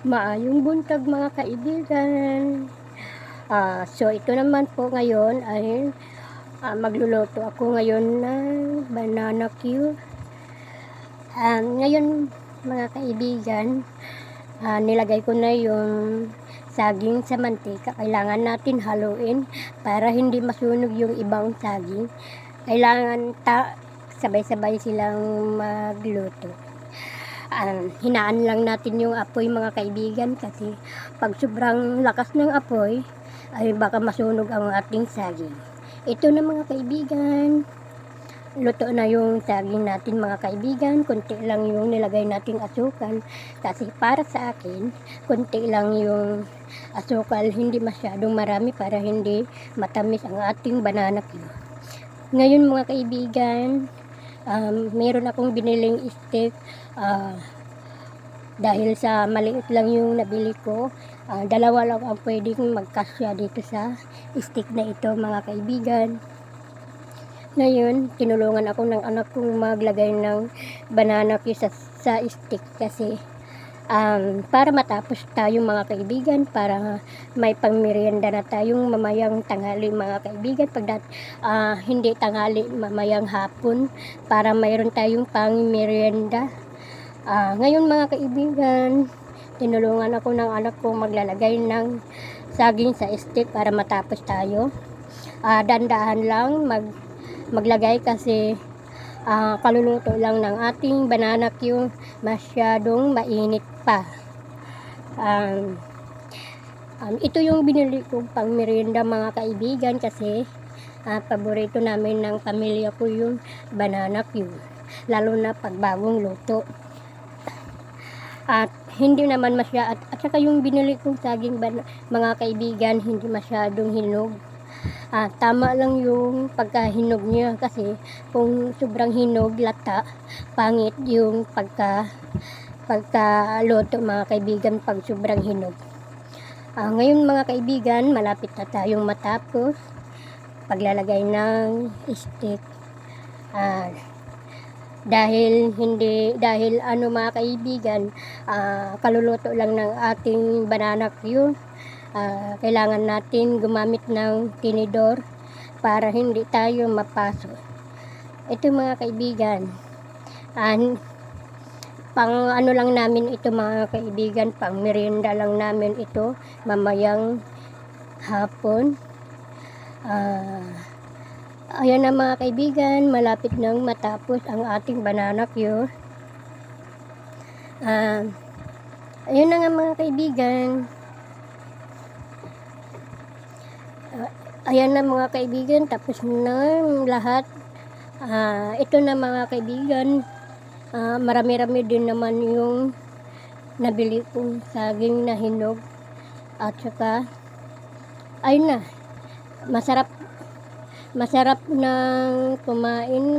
Maayong buntag mga kaibigan. So ito naman po ngayon ay magluluto ako ngayon ng banana cue. Ngayon mga kaibigan, nilagay ko na yung saging sa mantika. Kailangan natin haluin para hindi masunog yung ibang saging. Kailangan sabay-sabay silang magluto. Hinaan lang natin yung apoy mga kaibigan kasi pag sobrang lakas ng apoy ay baka masunog ang ating saging. Ito na mga kaibigan, luto na yung saging natin mga kaibigan. Kunti lang yung nilagay nating asukal kasi para sa akin kunti lang yung asukal, hindi masyadong marami para hindi matamis ang ating banana cue. Ngayon mga kaibigan, meron akong biniling steak. Dahil sa maliit lang yung nabili ko, dalawa lang ang pwedeng magkasya dito sa stick na ito mga kaibigan. Ngayon, tinulungan ako ng anak kong maglagay ng banana cue sa stick kasi para matapos tayo mga kaibigan, para may pangmerienda na tayong mamayang tanghali mga kaibigan, hindi tanghali, mamayang hapon, para mayroon tayong pangmerienda. Ngayon mga kaibigan, tinulungan ako ng anak ko maglalagay ng saging sa stick para matapos tayo. Dandahan lang maglagay kasi kaluluto lang ng ating banana cue, masyadong mainit pa. Ito yung binili kong pang merienda mga kaibigan kasi paborito namin ng pamilya ko yung banana cue, lalo na pag bagong luto. At hindi naman at saka yung binili kong saging mga kaibigan, hindi masyadong hinog. Tama lang yung pagkahinog niya kasi kung sobrang hinog, lata, pangit yung pagkaluto mga kaibigan pag sobrang hinog. Ngayon mga kaibigan, malapit na tayong matapos paglalagay ng steak. Dahil mga kaibigan, kaluluto lang ng ating banana cue, kailangan natin gumamit ng tinidor para hindi tayo mapaso. Ito mga kaibigan, pang ano lang namin ito mga kaibigan, pang merienda lang namin ito mamayang hapon. Ayan na mga kaibigan, malapit nang matapos ang ating banana cue. Ayan na nga mga kaibigan. Ayan na mga kaibigan, tapos na lahat. Ito na mga kaibigan, marami-rami din naman yung nabili kong saging na hinog. At saka, ayun na, masarap ng kumain.